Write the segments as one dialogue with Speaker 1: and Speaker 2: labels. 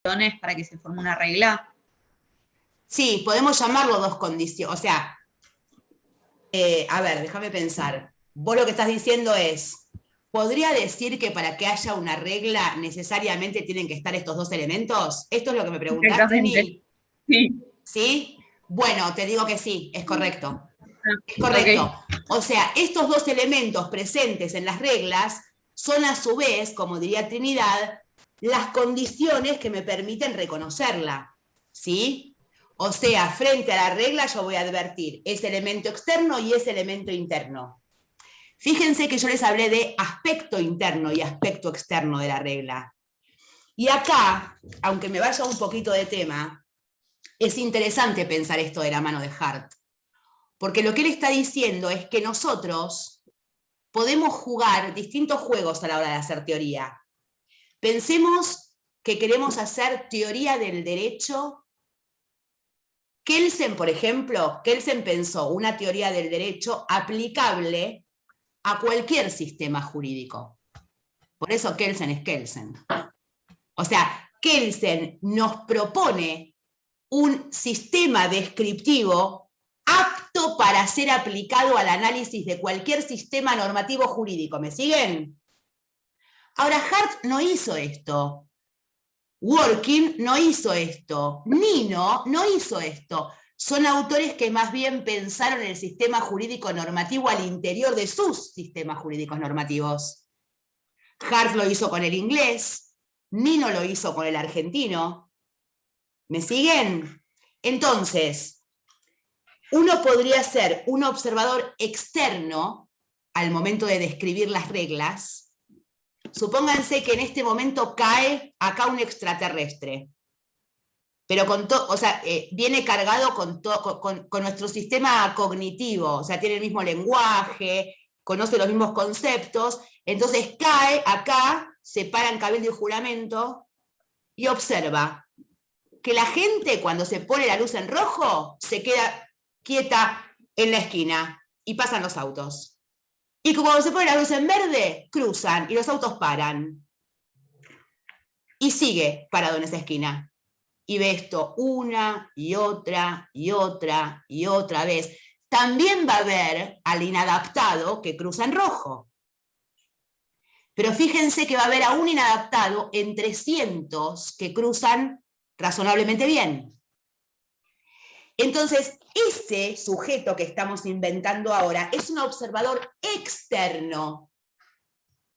Speaker 1: para que se forme una regla?
Speaker 2: Sí, podemos llamarlo dos condiciones. O sea, a ver, déjame pensar. Vos lo que estás diciendo es, ¿podría decir que para que haya una regla necesariamente tienen que estar estos dos elementos? ¿Esto es lo que me preguntás,
Speaker 1: Exactamente.
Speaker 2: Tini?
Speaker 1: Sí.
Speaker 2: ¿Sí? Bueno, te digo que sí, es correcto. Es
Speaker 1: Ah,
Speaker 2: correcto.
Speaker 1: ok.
Speaker 2: O sea, estos dos elementos presentes en las reglas son a su vez, como diría Trinidad, las condiciones que me permiten reconocerla. ¿Sí? O sea, frente a la regla yo voy a advertir ese elemento externo y ese elemento interno. Fíjense que yo les hablé de aspecto interno y aspecto externo de la regla. Y acá, aunque me vaya un poquito de tema, es interesante pensar esto de la mano de Hart. Porque lo que él está diciendo es que nosotros podemos jugar distintos juegos a la hora de hacer teoría. Pensemos que queremos hacer teoría del derecho. Kelsen, por ejemplo, Kelsen pensó una teoría del derecho aplicable a cualquier sistema jurídico. Por eso Kelsen es Kelsen. O sea, Kelsen nos propone un sistema descriptivo apto para ser aplicado al análisis de cualquier sistema normativo jurídico. ¿Me siguen? Ahora, Hart no hizo esto. Working no hizo esto. Nino no hizo esto. Son autores que más bien pensaron el sistema jurídico normativo al interior de sus sistemas jurídicos normativos. Hart lo hizo con el inglés, Nino lo hizo con el argentino. ¿Me siguen? Entonces, uno podría ser un observador externo al momento de describir las reglas. Supónganse que en este momento cae acá un extraterrestre, pero o sea, viene cargado con nuestro sistema cognitivo, o sea, tiene el mismo lenguaje, conoce los mismos conceptos, entonces cae acá, se para en cabildo y juramento y observa que la gente cuando se pone la luz en rojo se queda quieta en la esquina y pasan los autos. Y cuando se pone la luz en verde, cruzan y los autos paran. Y sigue parado en esa esquina. Y ve esto una y otra y otra y otra vez. También va a ver al inadaptado que cruza en rojo. Pero fíjense que va a haber a un inadaptado entre cientos que cruzan razonablemente bien. Entonces, ese sujeto que estamos inventando ahora es un observador externo,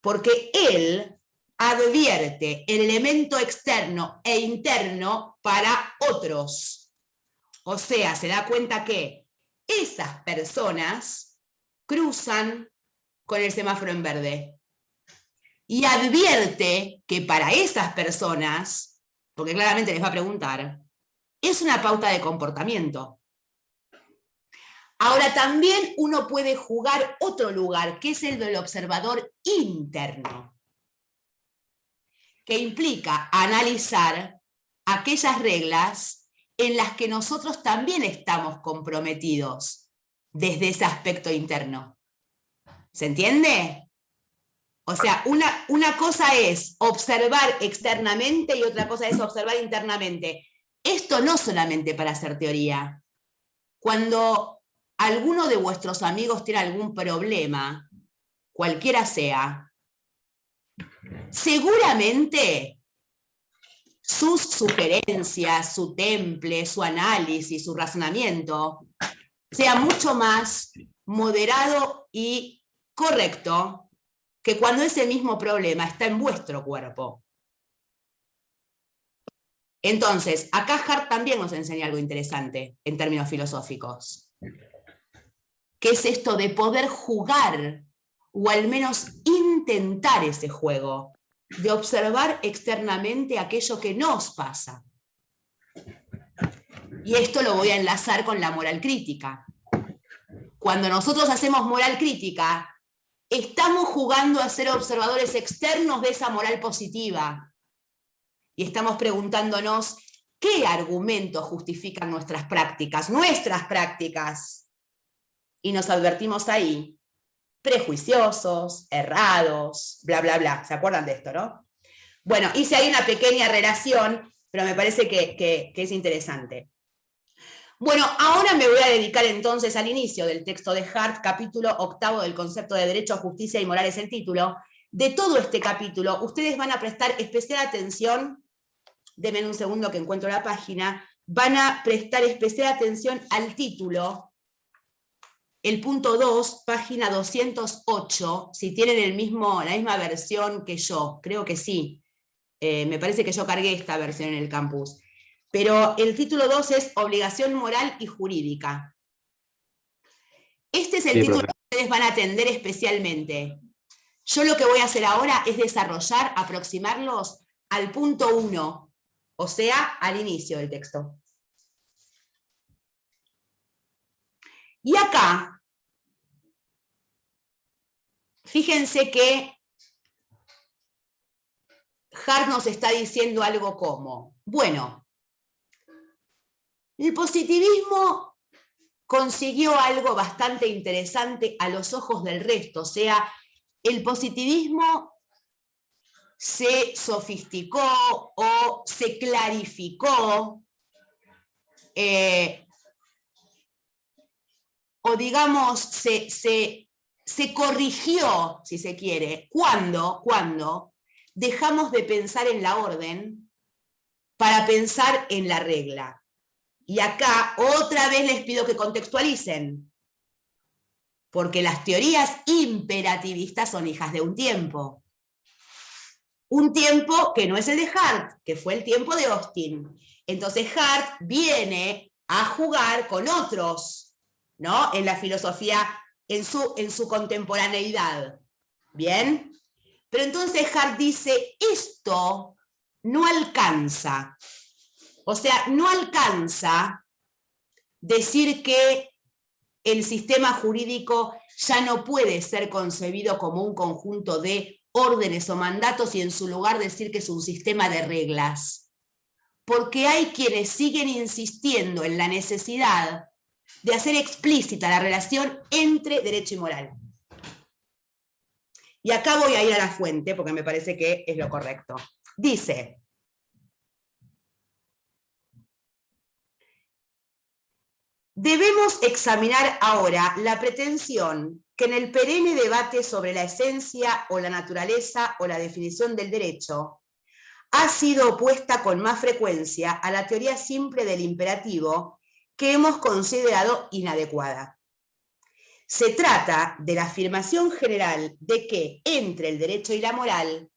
Speaker 2: porque él advierte el elemento externo e interno para otros. O sea, se da cuenta que esas personas cruzan con el semáforo en verde. Y advierte que para esas personas, porque claramente les va a preguntar, es una pauta de comportamiento. Ahora también uno puede jugar otro lugar, que es el del observador interno, que implica analizar aquellas reglas en las que nosotros también estamos comprometidos desde ese aspecto interno. ¿Se entiende? O sea, una cosa es observar externamente y otra cosa es observar internamente. Esto no solamente para hacer teoría. Cuando alguno de vuestros amigos tiene algún problema, cualquiera sea, seguramente sus sugerencias, su temple, su análisis, su razonamiento, sea mucho más moderado y correcto que cuando ese mismo problema está en vuestro cuerpo. Entonces, acá Hart también nos enseña algo interesante en términos filosóficos, que es esto de poder jugar o al menos intentar ese juego, de observar externamente aquello que nos pasa. Y esto lo voy a enlazar con la moral crítica. Cuando nosotros hacemos moral crítica, estamos jugando a ser observadores externos de esa moral positiva. Y estamos preguntándonos qué argumentos justifican nuestras prácticas. Y nos advertimos ahí, prejuiciosos, errados, bla, bla, bla. ¿Se acuerdan de esto, no? Bueno, hice ahí una pequeña relación pero me parece que es interesante. Bueno, ahora me voy a dedicar entonces al inicio del texto de Hart, capítulo 8 del concepto de derecho, justicia y moral es el título. De todo este capítulo, ustedes van a prestar especial atención, denme un segundo que encuentro la página, van a prestar especial atención al título, el punto 2, página 208, si tienen la misma versión que yo, creo que sí. Me parece que yo cargué esta versión en el campus. Pero el título 2 es Obligación moral y jurídica. Este es el título que ustedes van a atender especialmente. Yo lo que voy a hacer ahora es desarrollar, aproximarlos al punto 1, o sea, al inicio del texto. Y acá, fíjense que Hart nos está diciendo algo como, bueno, el positivismo consiguió algo bastante interesante a los ojos del resto, o sea, el positivismo se sofisticó o se clarificó, o digamos, se corrigió, si se quiere, cuando dejamos de pensar en la orden para pensar en la regla. Y acá otra vez les pido que contextualicen, porque las teorías imperativistas son hijas de un tiempo. Un tiempo que no es el de Hart, que fue el tiempo de Austin. Entonces Hart viene a jugar con otros, ¿no? En la filosofía, en su contemporaneidad. ¿Bien? Pero entonces Hart dice, esto no alcanza. O sea, no alcanza decir que el sistema jurídico ya no puede ser concebido como un conjunto de órdenes o mandatos y en su lugar decir que es un sistema de reglas. Porque hay quienes siguen insistiendo en la necesidad de hacer explícita la relación entre derecho y moral. Y acá voy a ir a la fuente porque me parece que es lo correcto. Dice, debemos examinar ahora la pretensión que en el perenne debate sobre la esencia o la naturaleza o la definición del derecho ha sido opuesta con más frecuencia a la teoría simple del imperativo que hemos considerado inadecuada. Se trata de la afirmación general de que entre el derecho y la moral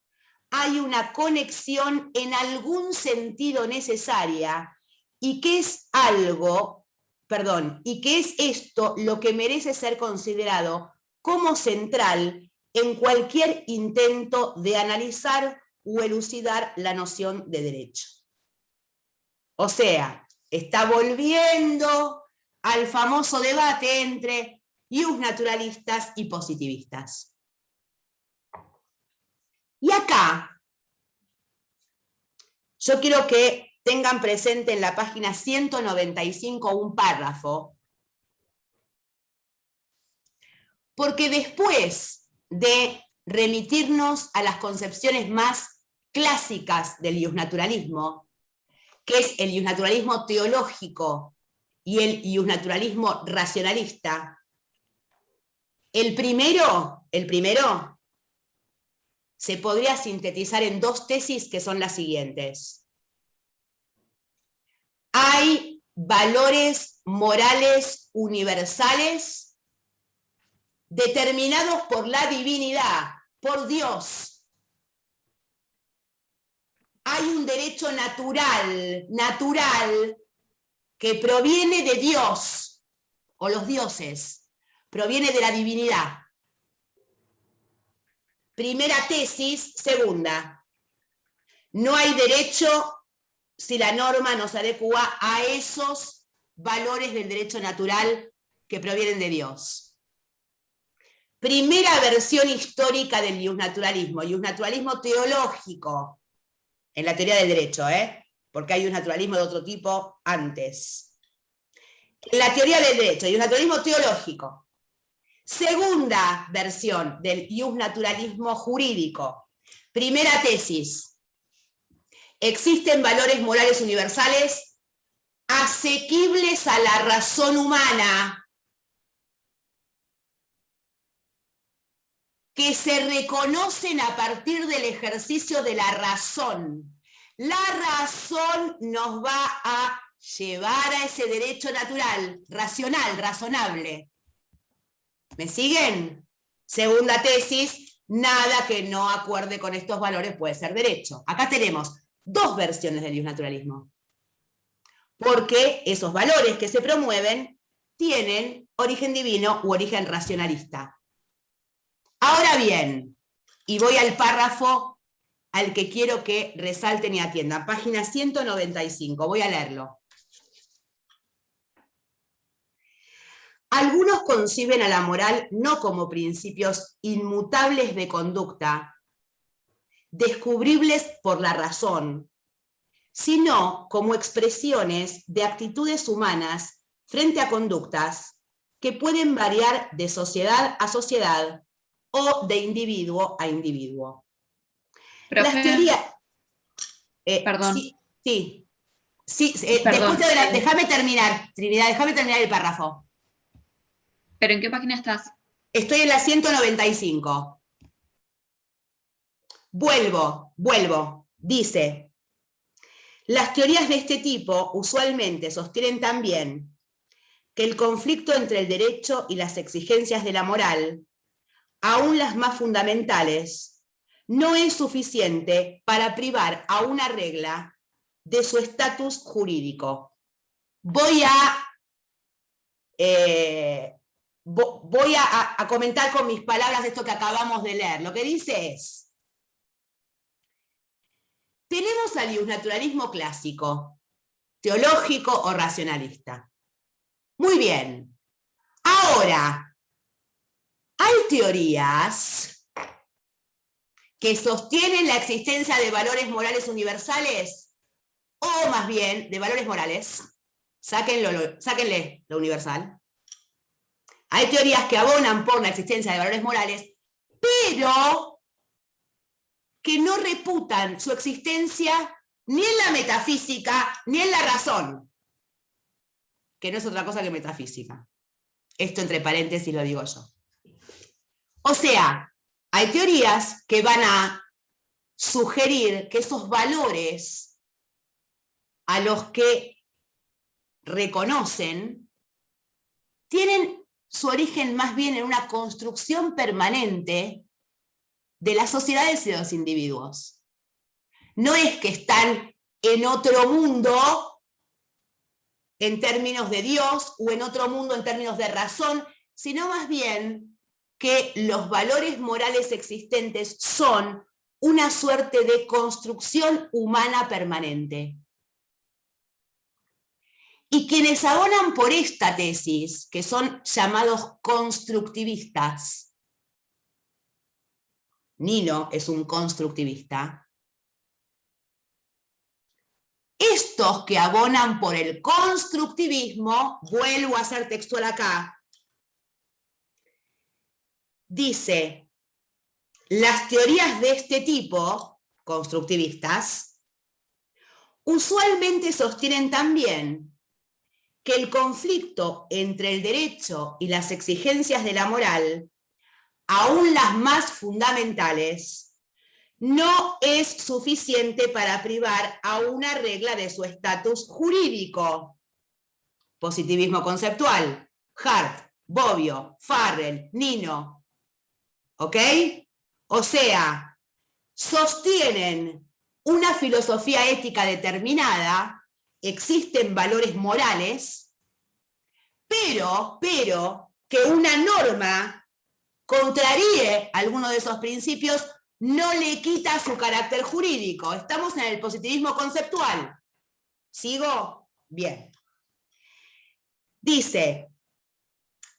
Speaker 2: hay una conexión en algún sentido necesaria y que es esto lo que merece ser considerado como central en cualquier intento de analizar o elucidar la noción de derecho. O sea, está volviendo al famoso debate entre naturalistas y positivistas. Y acá, yo quiero que tengan presente en la página 195 un párrafo, porque después de remitirnos a las concepciones más clásicas del iusnaturalismo, que es el iusnaturalismo teológico y el iusnaturalismo racionalista, el primero se podría sintetizar en dos tesis que son las siguientes. Hay valores morales universales determinados por la divinidad, por Dios. Hay un derecho natural, que proviene de Dios, o los dioses, proviene de la divinidad. Primera tesis. Segunda, no hay derecho si la norma no se adecua a esos valores del derecho natural que provienen de Dios. Primera versión histórica del iusnaturalismo teológico, en la teoría del derecho, porque hay iusnaturalismo de otro tipo antes. En la teoría del derecho, iusnaturalismo teológico. Segunda versión del iusnaturalismo jurídico. Primera tesis. Existen valores morales universales asequibles a la razón humana, que se reconocen a partir del ejercicio de la razón. La razón nos va a llevar a ese derecho natural, racional, razonable. ¿Me siguen? Segunda tesis, nada que no acuerde con estos valores puede ser derecho. Acá tenemos dos versiones del naturalismo, porque esos valores que se promueven tienen origen divino u origen racionalista. Ahora bien, y voy al párrafo al que quiero que resalten y atiendan, página 195, voy a leerlo. Algunos conciben a la moral no como principios inmutables de conducta, descubribles por la razón, sino como expresiones de actitudes humanas frente a conductas que pueden variar de sociedad a sociedad o de individuo a individuo.
Speaker 1: Profe,
Speaker 2: Las teorías...
Speaker 1: perdón.
Speaker 2: Sí.
Speaker 1: Perdón.
Speaker 2: Déjame terminar, Trinidad, déjame terminar el párrafo.
Speaker 1: ¿Pero en qué página estás?
Speaker 2: Estoy en la 195. Vuelvo. Dice, las teorías de este tipo usualmente sostienen también que el conflicto entre el derecho y las exigencias de la moral, aún las más fundamentales, no es suficiente para privar a una regla de su estatus jurídico. Voy a comentar con mis palabras esto que acabamos de leer. Lo que dice es, tenemos al iusnaturalismo clásico, teológico o racionalista. Muy bien. Ahora, hay teorías que sostienen la existencia de valores morales universales, o más bien, de valores morales. Sáquenle lo universal. Hay teorías que abonan por la existencia de valores morales, pero que no reputan su existencia ni en la metafísica ni en la razón, que no es otra cosa que metafísica. Esto entre paréntesis lo digo yo. O sea, hay teorías que van a sugerir que esos valores a los que reconocen tienen su origen más bien en una construcción permanente de las sociedades y de los individuos. No es que están en otro mundo en términos de Dios o en otro mundo en términos de razón, sino más bien que los valores morales existentes son una suerte de construcción humana permanente. Y quienes abonan por esta tesis, que son llamados constructivistas, Nino es un constructivista, estos que abonan por el constructivismo, vuelvo a ser textual acá, dice, las teorías de este tipo, constructivistas, usualmente sostienen también que el conflicto entre el derecho y las exigencias de la moral, aún las más fundamentales, no es suficiente para privar a una regla de su estatus jurídico. Positivismo conceptual, Hart, Bobbio, Farrell, Nino. ¿Ok? O sea, sostienen una filosofía ética determinada, existen valores morales, pero que una norma contraríe alguno de esos principios no le quita su carácter jurídico. Estamos en el positivismo conceptual. ¿Sigo? Bien. Dice,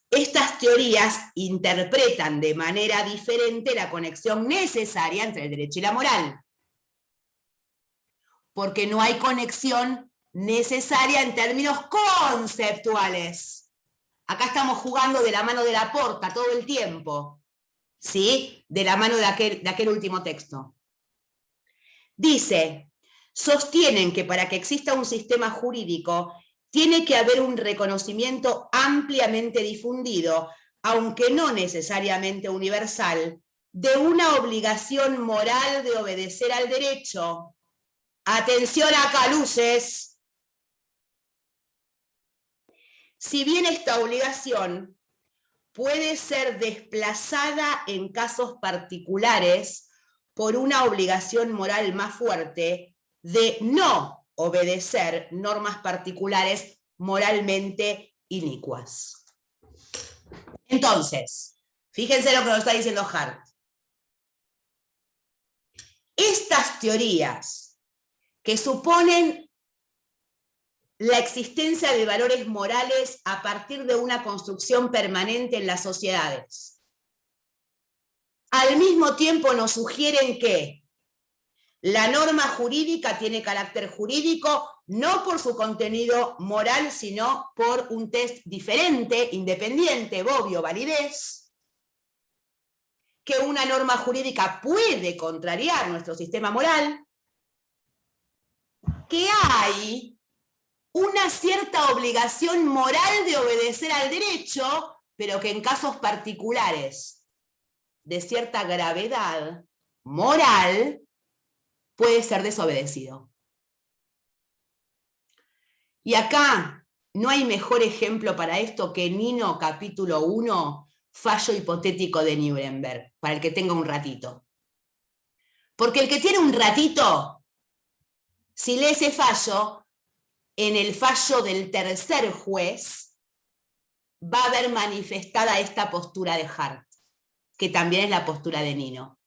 Speaker 2: estas teorías interpretan de manera diferente la conexión necesaria entre el derecho y la moral. Porque no hay conexión necesaria en términos conceptuales. Acá estamos jugando de la mano de Laporta todo el tiempo, ¿sí? De la mano de aquel último texto. Dice, sostienen que para que exista un sistema jurídico tiene que haber un reconocimiento ampliamente difundido, aunque no necesariamente universal, de una obligación moral de obedecer al derecho. Atención acá, luces. Si bien esta obligación puede ser desplazada en casos particulares por una obligación moral más fuerte de no obedecer normas particulares moralmente inicuas. Entonces, fíjense lo que nos está diciendo Hart. Estas teorías que suponen la existencia de valores morales a partir de una construcción permanente en las sociedades, al mismo tiempo nos sugieren que la norma jurídica tiene carácter jurídico no por su contenido moral, sino por un test diferente, independiente, obvio, validez, que una norma jurídica puede contrariar nuestro sistema moral, que hay una cierta obligación moral de obedecer al derecho, pero que en casos particulares de cierta gravedad moral puede ser desobedecido. Y acá no hay mejor ejemplo para esto que Nino, capítulo 1, fallo hipotético de Nuremberg, para el que tenga un ratito. Porque el que tiene un ratito, si lee ese fallo, en el fallo del tercer juez, va a ver manifestada esta postura de Hart, que también es la postura de Nino.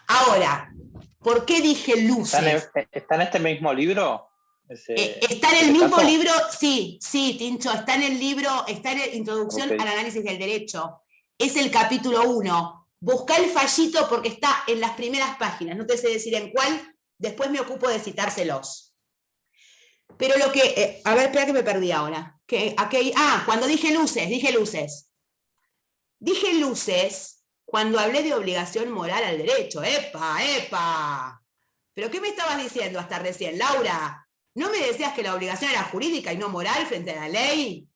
Speaker 2: Ahora, ¿por qué dije luces?
Speaker 3: ¿Está en este mismo libro?
Speaker 2: Está en el mismo libro, sí, Tincho, está en el libro, está en la Introducción al Análisis del Derecho. Es el capítulo 1. Busca el fallito porque está en las primeras páginas, no te sé decir en cuál, después me ocupo de citárselos. Pero lo que, a ver, espera que me perdí ahora. Cuando dije luces. Dije luces cuando hablé de obligación moral al derecho. ¡Epa! ¿Pero qué me estabas diciendo hasta recién, Laura? ¿No me decías que la obligación era jurídica y no moral frente a la ley?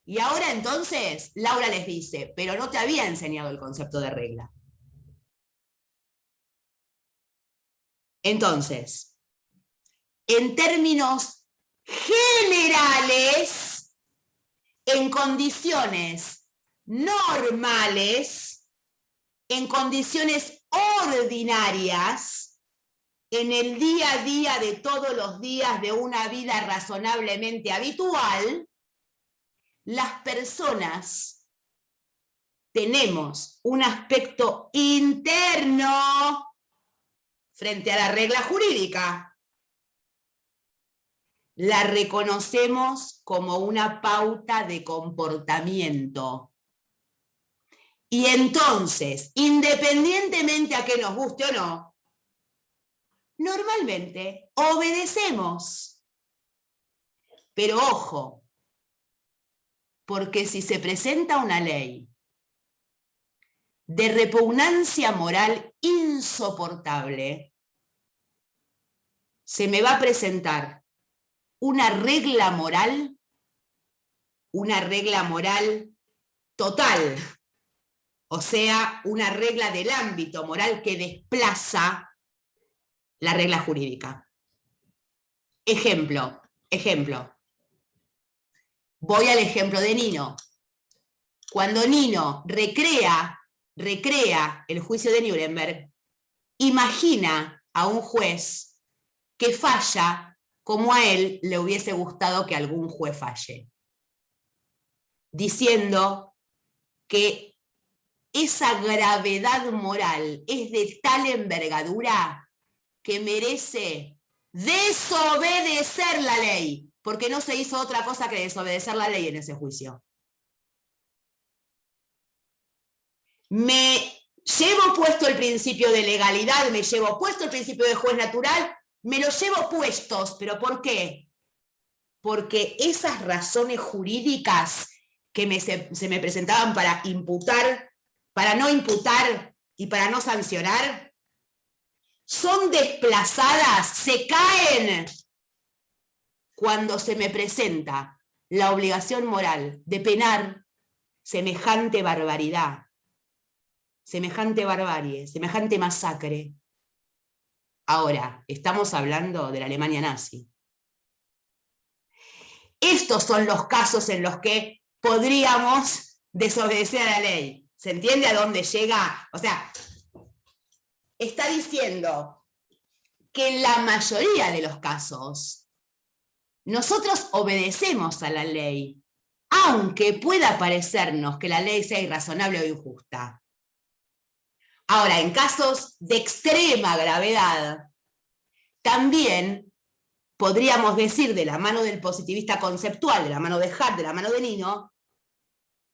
Speaker 2: Y ahora entonces, Laura les dice, pero no te había enseñado el concepto de regla. Entonces, en términos generales, en condiciones normales, en condiciones ordinarias, en el día a día de todos los días de una vida razonablemente habitual, las personas tenemos un aspecto interno frente a la regla jurídica. La reconocemos como una pauta de comportamiento. Y entonces, independientemente a que nos guste o no, normalmente obedecemos. Pero ojo, porque si se presenta una ley de repugnancia moral insoportable, se me va a presentar una regla moral total, o sea, una regla del ámbito moral que desplaza la regla jurídica. Ejemplo. Voy al ejemplo de Nino. Cuando Nino recrea el juicio de Nuremberg, imagina a un juez que falla como a él le hubiese gustado que algún juez falle, diciendo que esa gravedad moral es de tal envergadura que merece desobedecer la ley, porque no se hizo otra cosa que desobedecer la ley en ese juicio. Me llevo puesto el principio de legalidad, me llevo puesto el principio de juez natural, me los llevo puestos, ¿pero por qué? Porque esas razones jurídicas que se me presentaban para imputar, para no imputar y para no sancionar, son desplazadas, se caen cuando se me presenta la obligación moral de penar semejante barbaridad, semejante barbarie, semejante masacre. Ahora, estamos hablando de la Alemania nazi. Estos son los casos en los que podríamos desobedecer a la ley. ¿Se entiende a dónde llega? O sea, está diciendo que en la mayoría de los casos nosotros obedecemos a la ley, aunque pueda parecernos que la ley sea irrazonable o injusta. Ahora, en casos de extrema gravedad, también podríamos decir, de la mano del positivista conceptual, de la mano de Hart, de la mano de Nino,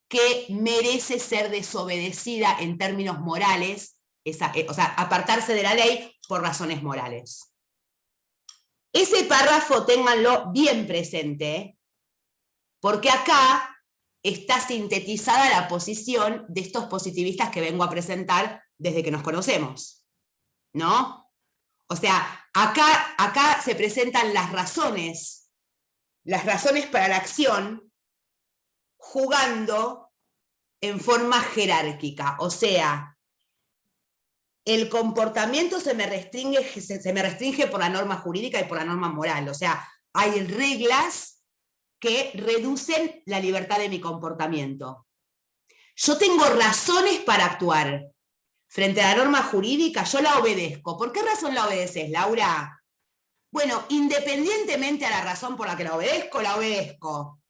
Speaker 2: que merece ser desobedecida en términos morales, o sea, apartarse de la ley por razones morales. Ese párrafo ténganlo bien presente, porque acá está sintetizada la posición de estos positivistas que vengo a presentar desde que nos conocemos, ¿no? O sea, acá se presentan las razones para la acción, jugando en forma jerárquica, o sea, el comportamiento se me restringe por la norma jurídica y por la norma moral, o sea, hay reglas que reducen la libertad de mi comportamiento. Yo tengo razones para actuar. Frente a la norma jurídica, yo la obedezco. ¿Por qué razón la obedeces, Laura? Bueno, independientemente a la razón por la que la obedezco.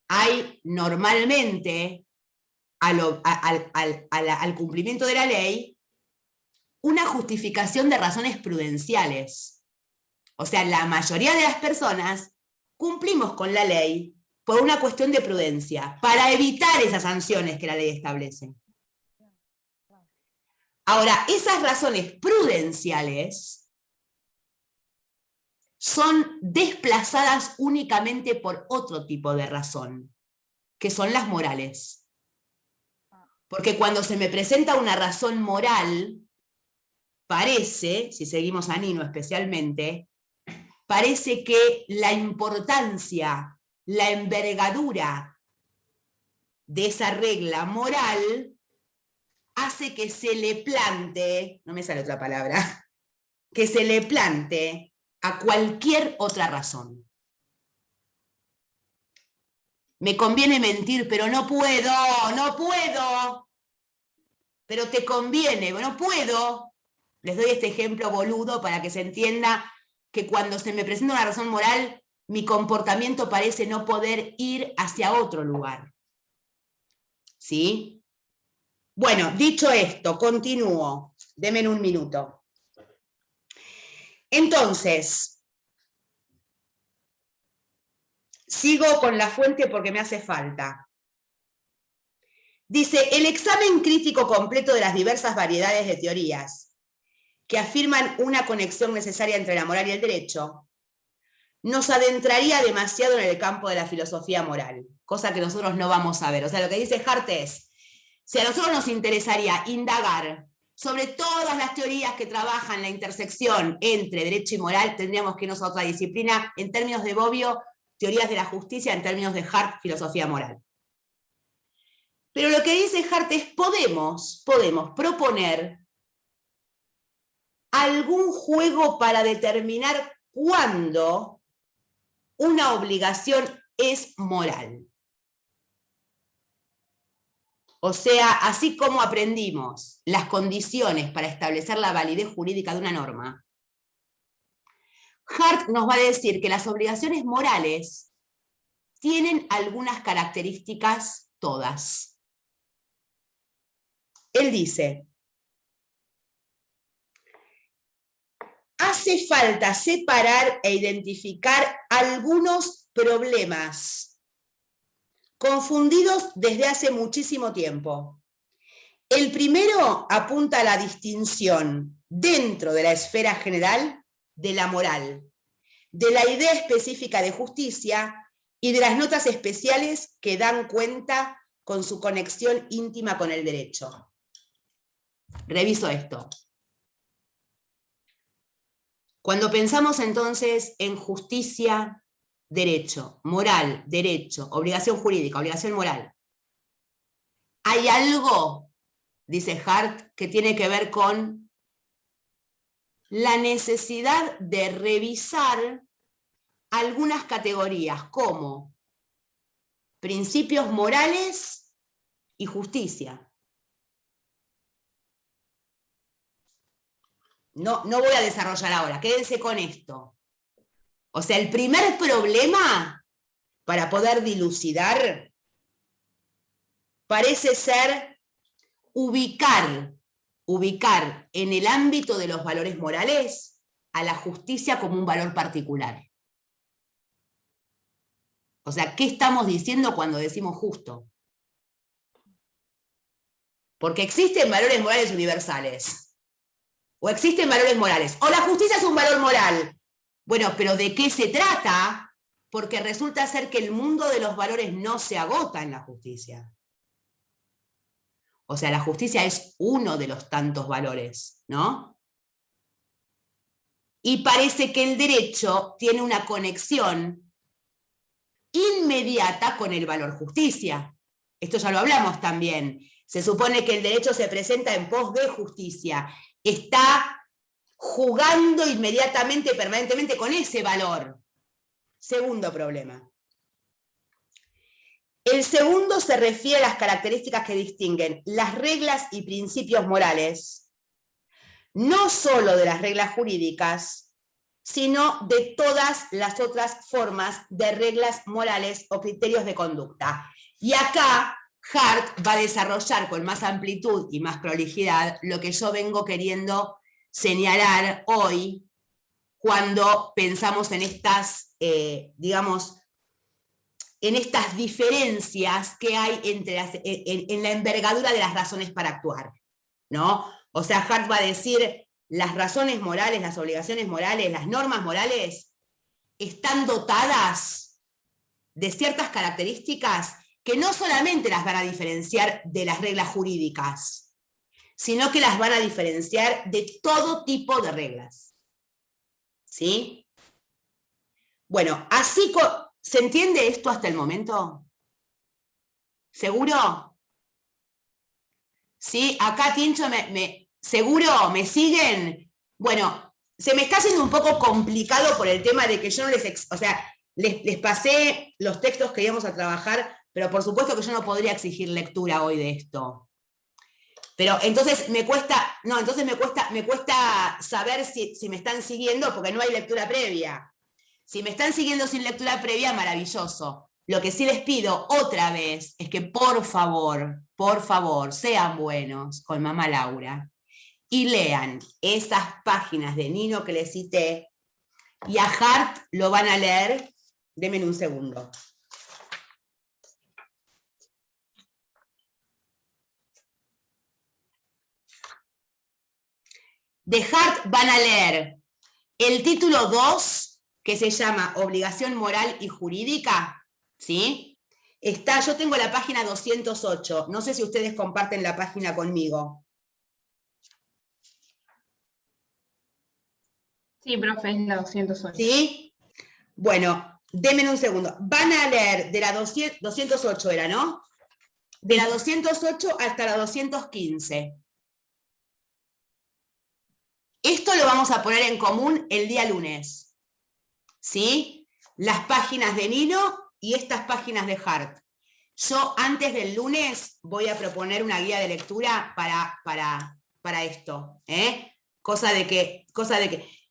Speaker 2: Hay normalmente, al cumplimiento de la ley, una justificación de razones prudenciales. O sea, la mayoría de las personas cumplimos con la ley por una cuestión de prudencia, para evitar esas sanciones que la ley establece. Ahora, esas razones prudenciales son desplazadas únicamente por otro tipo de razón, que son las morales. Porque cuando se me presenta una razón moral, parece, si seguimos a Nino especialmente, parece que la importancia, la envergadura de esa regla moral hace que se le plante, no me sale otra palabra, que se le plante a cualquier otra razón. Me conviene mentir, pero no puedo. Pero te conviene, no puedo. Les doy este ejemplo boludo para que se entienda que cuando se me presenta una razón moral, mi comportamiento parece no poder ir hacia otro lugar. ¿Sí? Bueno, dicho esto, continúo. Denme un minuto. Entonces, sigo con la fuente porque me hace falta. Dice, el examen crítico completo de las diversas variedades de teorías que afirman una conexión necesaria entre la moral y el derecho, nos adentraría demasiado en el campo de la filosofía moral, cosa que nosotros no vamos a ver. O sea, lo que dice Hart es, si a nosotros nos interesaría indagar sobre todas las teorías que trabajan la intersección entre derecho y moral, tendríamos que irnos a otra disciplina, en términos de Bobbio, teorías de la justicia, en términos de Hart, filosofía moral. Pero lo que dice Hart es, podemos proponer algún juego para determinar cuándo una obligación es moral. O sea, así como aprendimos las condiciones para establecer la validez jurídica de una norma, Hart nos va a decir que las obligaciones morales tienen algunas características todas. Él dice, hace falta separar e identificar algunos problemas confundidos desde hace muchísimo tiempo. El primero apunta a la distinción dentro de la esfera general de la moral, de la idea específica de justicia y de las notas especiales que dan cuenta con su conexión íntima con el derecho. reviso esto. Cuando pensamos entonces en justicia, derecho, moral, derecho, obligación jurídica, obligación moral, hay algo, dice Hart, que tiene que ver con la necesidad de revisar algunas categorías como principios morales y justicia. No voy a desarrollar ahora, quédense con esto. O sea, el primer problema para poder dilucidar parece ser ubicar en el ámbito de los valores morales a la justicia como un valor particular. O sea, ¿qué estamos diciendo cuando decimos justo? Porque existen valores morales universales. O existen valores morales. O la justicia es un valor moral. Bueno, pero ¿de qué se trata? Porque resulta ser que el mundo de los valores no se agota en la justicia. O sea, la justicia es uno de los tantos valores, ¿no? Y parece que el derecho tiene una conexión inmediata con el valor justicia. Esto ya lo hablamos también. Se supone que el derecho se presenta en pos de justicia. Está jugando inmediatamente, permanentemente con ese valor. Segundo problema. El segundo se refiere a las características que distinguen las reglas y principios morales, no solo de las reglas jurídicas, sino de todas las otras formas de reglas morales o criterios de conducta. Y acá Hart va a desarrollar con más amplitud y más prolijidad lo que yo vengo queriendo señalar hoy cuando pensamos en estas, digamos, en estas diferencias que hay entre en la envergadura de las razones para actuar, ¿no? O sea, Hart va a decir, las razones morales, las obligaciones morales, las normas morales, están dotadas de ciertas características que no solamente las van a diferenciar de las reglas jurídicas, sino que las van a diferenciar de todo tipo de reglas. ¿Sí? Bueno, así ¿se entiende esto hasta el momento? ¿Seguro? ¿Sí? Acá, Tincho, ¿seguro? ¿Me siguen? Bueno, se me está haciendo un poco complicado por el tema de que yo no les pasé los textos que íbamos a trabajar, pero por supuesto que yo no podría exigir lectura hoy de esto. Pero entonces me cuesta saber si me están siguiendo porque no hay lectura previa. Si me están siguiendo sin lectura previa, maravilloso. Lo que sí les pido otra vez es que por favor, sean buenos con mamá Laura y lean esas páginas de Nino que les cité, y a Hart lo van a leer, denme un segundo. De Hart van a leer el título 2, que se llama Obligación Moral y Jurídica, ¿sí? Yo tengo la página 208, no sé si ustedes comparten la página conmigo.
Speaker 4: Sí, profe, es la 208.
Speaker 2: ¿Sí? Bueno, denme un segundo. Van a leer de la 208 era, ¿no? De la 208 hasta la 215. Esto lo vamos a poner en común el día lunes. ¿Sí? Las páginas de Nino y estas páginas de Hart. Yo antes del lunes voy a proponer una guía de lectura para esto. Cosa de que.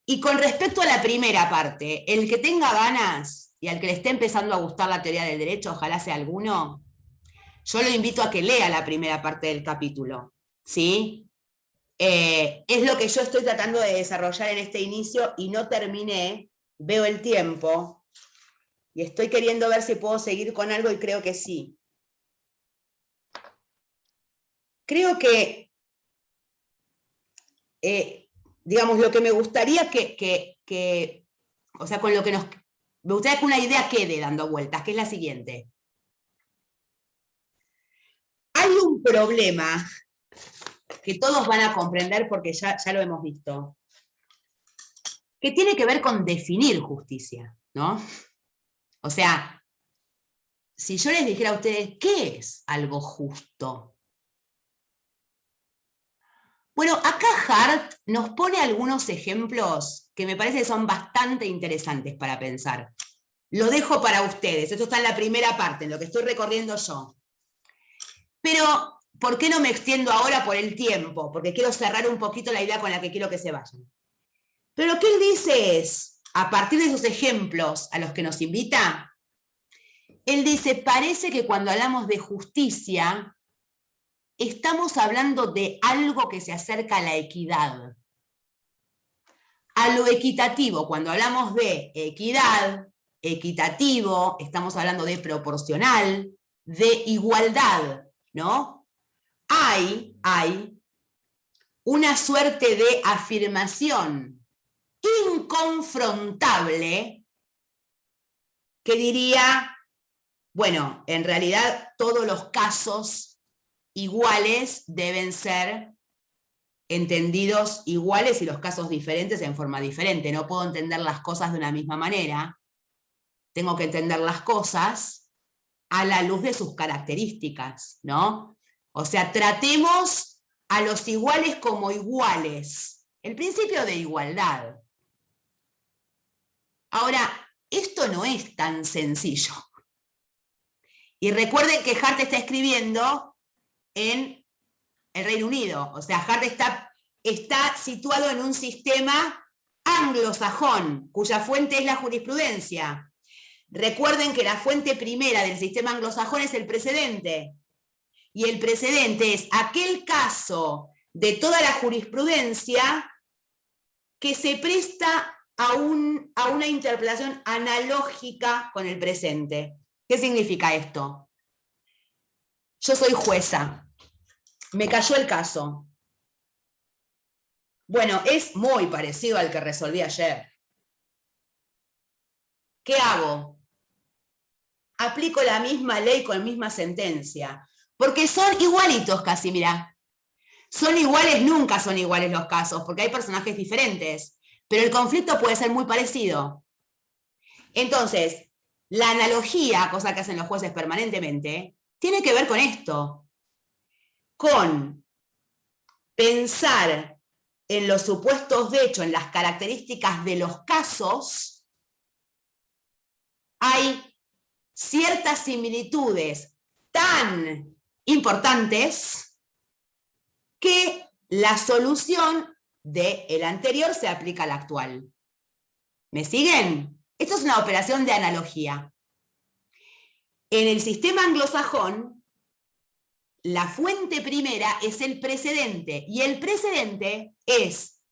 Speaker 2: Y con respecto a la primera parte, el que tenga ganas y al que le esté empezando a gustar la teoría del derecho, ojalá sea alguno, yo lo invito a que lea la primera parte del capítulo. ¿Sí? Es lo que yo estoy tratando de desarrollar en este inicio y no terminé, veo el tiempo y estoy queriendo ver si puedo seguir con algo y creo que sí. Creo que, digamos, lo que me gustaría o sea, con lo que me gustaría que una idea quede dando vueltas, que es la siguiente. Hay un problema que todos van a comprender porque ya lo hemos visto, que tiene que ver con definir justicia, ¿no? O sea, si yo les dijera a ustedes, ¿qué es algo justo? Bueno, acá Hart nos pone algunos ejemplos que me parece que son bastante interesantes para pensar. Lo dejo para ustedes, esto está en la primera parte, en lo que estoy recorriendo yo. Pero, ¿por qué no me extiendo ahora por el tiempo? Porque quiero cerrar un poquito la idea con la que quiero que se vayan. Pero lo que él dice es, a partir de esos ejemplos a los que nos invita, él dice, parece que cuando hablamos de justicia, estamos hablando de algo que se acerca a la equidad. A lo equitativo, cuando hablamos de equidad, equitativo, estamos hablando de proporcional, de igualdad, ¿no? Hay una suerte de afirmación inconfrontable que diría, bueno, en realidad todos los casos iguales deben ser entendidos iguales y los casos diferentes en forma diferente. No puedo entender las cosas de una misma manera. Tengo que entender las cosas a la luz de sus características, ¿no? O sea, tratemos a los iguales como iguales. El principio de igualdad. Ahora, esto no es tan sencillo. Y recuerden que Hart está escribiendo en el Reino Unido. O sea, Hart está situado en un sistema anglosajón, cuya fuente es la jurisprudencia. Recuerden que la fuente primera del sistema anglosajón es el precedente. Y el precedente es aquel caso de toda la jurisprudencia que se presta a una interpretación analógica con el presente. ¿Qué significa esto? Yo soy jueza. Me cayó el caso. Bueno, es muy parecido al que resolví ayer. ¿Qué hago? Aplico la misma ley con la misma sentencia. Porque son igualitos casi, mirá. Son iguales, nunca son iguales los casos, porque hay personajes diferentes. Pero el conflicto puede ser muy parecido. Entonces, la analogía, cosa que hacen los jueces permanentemente, tiene que ver con esto. Con pensar en los supuestos de hecho, en las características de los casos, hay ciertas similitudes tan importantes que la solución del anterior se aplica al actual. ¿Me siguen? Esto es una operación de analogía. En el sistema anglosajón, la fuente primera es el precedente, y el precedente es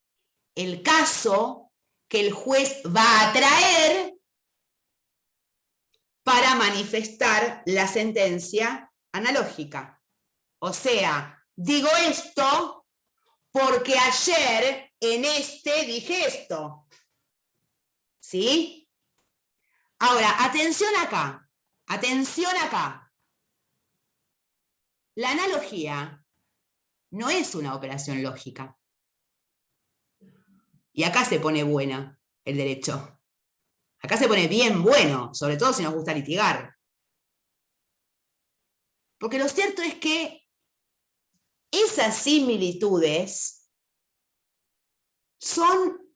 Speaker 2: el caso que el juez va a traer para manifestar la sentencia analógica. O sea, digo esto porque ayer en este dije esto. ¿Sí? Ahora, atención acá. Atención acá. La analogía no es una operación lógica. Y acá se pone buena el derecho. Acá se pone bien bueno, sobre todo si nos gusta litigar. Porque lo cierto es que esas similitudes son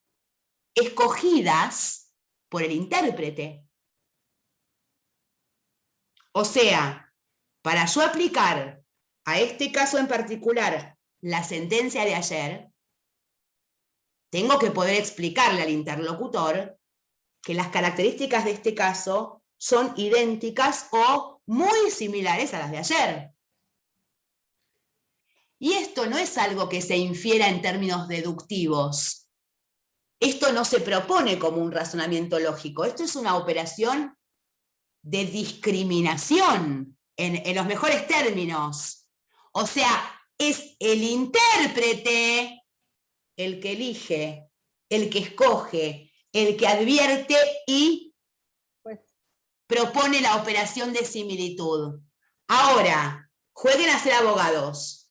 Speaker 2: escogidas por el intérprete. O sea, para yo aplicar a este caso en particular la sentencia de ayer, tengo que poder explicarle al interlocutor que las características de este caso son idénticas o muy similares a las de ayer. Y esto no es algo que se infiera en términos deductivos. Esto no se propone como un razonamiento lógico. Esto es una operación de discriminación, en los mejores términos. O sea, es el intérprete el que elige, el que escoge, el que advierte y propone la operación de similitud. Ahora, jueguen a ser abogados.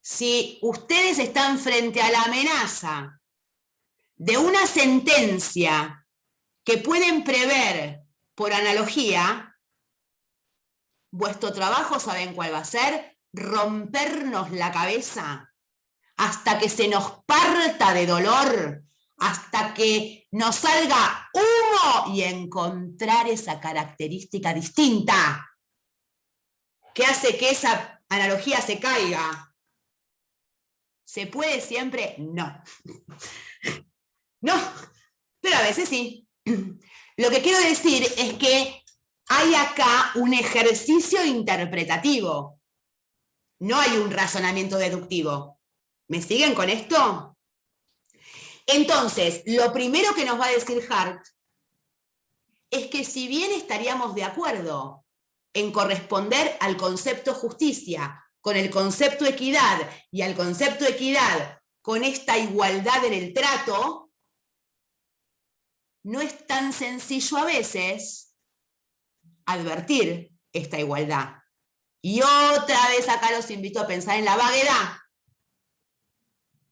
Speaker 2: Si ustedes están frente a la amenaza de una sentencia que pueden prever por analogía, vuestro trabajo, ¿saben cuál va a ser? Rompernos la cabeza hasta que se nos parta de dolor, hasta que nos salga humo y encontrar esa característica distinta que hace que esa analogía se caiga. ¿Se puede siempre? No. No, pero a veces sí. Lo que quiero decir es que hay acá un ejercicio interpretativo. No hay un razonamiento deductivo. ¿Me siguen con esto? Entonces, lo primero que nos va a decir Hart es que si bien estaríamos de acuerdo en corresponder al concepto justicia con el concepto equidad y al concepto equidad con esta igualdad en el trato, no es tan sencillo a veces advertir esta igualdad. Y otra vez acá los invito a pensar en la vaguedad,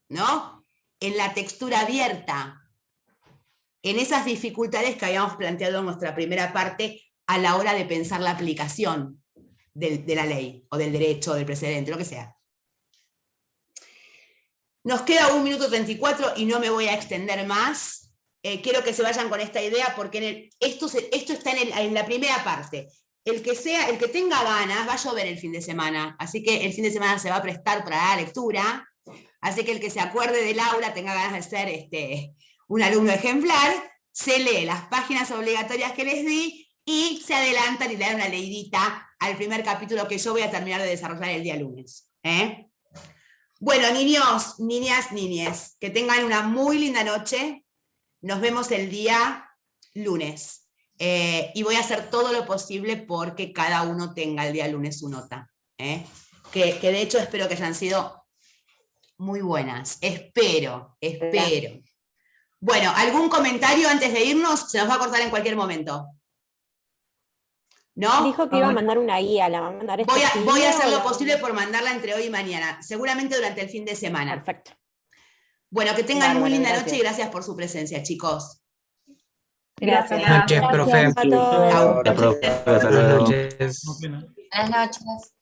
Speaker 2: ¿no? En la textura abierta, en esas dificultades que habíamos planteado en nuestra primera parte a la hora de pensar la aplicación de la ley, o del derecho, o del precedente, lo que sea. Nos queda 1 minuto 34 y no me voy a extender más. Quiero que se vayan con esta idea porque esto está en la primera parte. El que tenga ganas, va a llover el fin de semana, así que el fin de semana se va a prestar para la lectura, así que el que se acuerde de Laura, tenga ganas de ser un alumno ejemplar, se lee las páginas obligatorias que les di y se adelantan y le dan una leidita al primer capítulo que yo voy a terminar de desarrollar el día lunes. Bueno, niños, niñas, niñes, que tengan una muy linda noche. Nos vemos el día lunes. Y voy a hacer todo lo posible porque cada uno tenga el día lunes su nota. Que de hecho espero que hayan sido muy buenas. Espero. Bueno, ¿algún comentario antes de irnos? Se nos va a cortar en cualquier momento. ¿No?
Speaker 5: Dijo que iba a mandar una guía, ¿la va a mandar este
Speaker 2: Voy a hacer
Speaker 5: o
Speaker 2: lo
Speaker 5: la
Speaker 2: posible
Speaker 5: vamos-
Speaker 2: por mandarla entre hoy y mañana, seguramente durante el fin de semana.
Speaker 5: Perfecto.
Speaker 2: Bueno, que tengan muy
Speaker 5: Bárbaro,
Speaker 2: linda noche y
Speaker 5: gracias.
Speaker 2: gracias por su presencia, chicos.
Speaker 4: Gracias.
Speaker 6: Buenas noches, profe.
Speaker 5: A todos.
Speaker 2: Chau.
Speaker 6: Hasta profe. Hasta
Speaker 3: Buenas
Speaker 6: luego.
Speaker 3: noches.
Speaker 7: Buenas noches.